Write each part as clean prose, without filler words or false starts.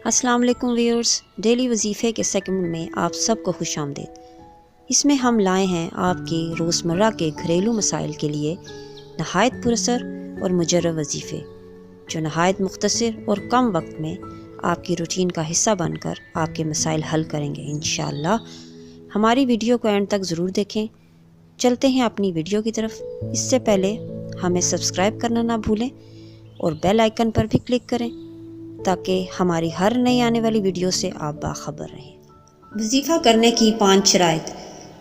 السلام علیکم viewers, daily وظیفے کے سیگمنٹ میں آپ سب کو خوش آمدید۔ اس میں ہم لائے ہیں آپ کے روزمرہ کے گھریلو مسائل کے لیے نہایت پراثر اور مجرب وظیفے، جو نہایت مختصر اور کم وقت میں آپ کی روٹین کا حصہ بن کر آپ کے مسائل حل کریں گے انشاءاللہ۔ ہماری ویڈیو کو اینڈ تک ضرور دیکھیں۔ چلتے ہیں اپنی ویڈیو کی طرف۔ اس سے پہلے ہمیں سبسکرائب کرنا نہ بھولیں اور بیل آئیکن پر بھی کلک کریں تاکہ ہماری ہر نئی آنے والی ویڈیو سے آپ باخبر رہیں۔ وظیفہ کرنے کی 5 شرائط: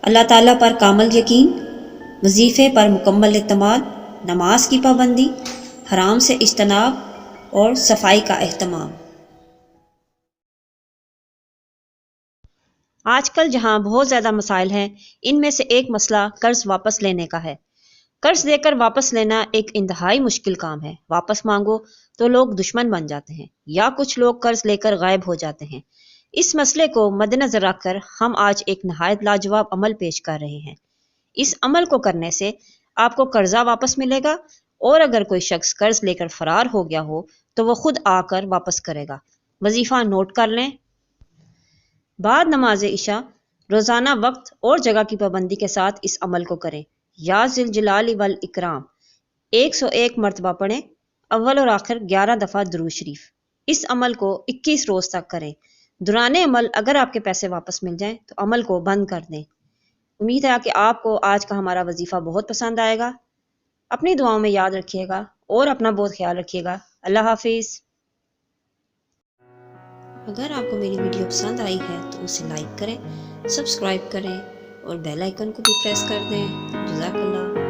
اللہ تعالیٰ پر کامل یقین، وظیفے پر مکمل اعتماد، نماز کی پابندی، حرام سے اجتناب اور صفائی کا اہتمام۔ آج کل جہاں بہت زیادہ مسائل ہیں، ان میں سے ایک مسئلہ قرض واپس لینے کا ہے۔ قرض دے کر واپس لینا ایک انتہائی مشکل کام ہے۔ واپس مانگو تو لوگ دشمن بن جاتے ہیں یا کچھ لوگ قرض لے کر غائب ہو جاتے ہیں۔ اس مسئلے کو مد نظر رکھ کر ہم آج ایک نہایت لاجواب عمل پیش کر رہے ہیں۔ اس عمل کو کرنے سے آپ کو قرضہ واپس ملے گا، اور اگر کوئی شخص قرض لے کر فرار ہو گیا ہو تو وہ خود آ کر واپس کرے گا۔ وظیفہ نوٹ کر لیں۔ بعد نماز عشاء روزانہ وقت اور جگہ کی پابندی کے ساتھ اس عمل کو کریں۔ یا ذی الجلال والاکرام 101 مرتبہ پڑھیں، اول اور آخر 11 دفعہ درود شریف۔ اس عمل کو 21 روز تک کریں۔ دوران عمل اگر آپ کے پیسے واپس مل جائیں تو عمل کو بند کر دیں۔ امید ہے کہ آپ کو آج کا ہمارا وظیفہ بہت پسند آئے گا۔ اپنی دعاؤں میں یاد رکھیے گا اور اپنا بہت خیال رکھیے گا۔ اللہ حافظ۔ اگر آپ کو میری ویڈیو پسند آئی ہے تو اسے لائک کریں، سبسکرائب کریں اور بیل آئیکن کو بھی پریس کر دیں۔ جزاک اللہ۔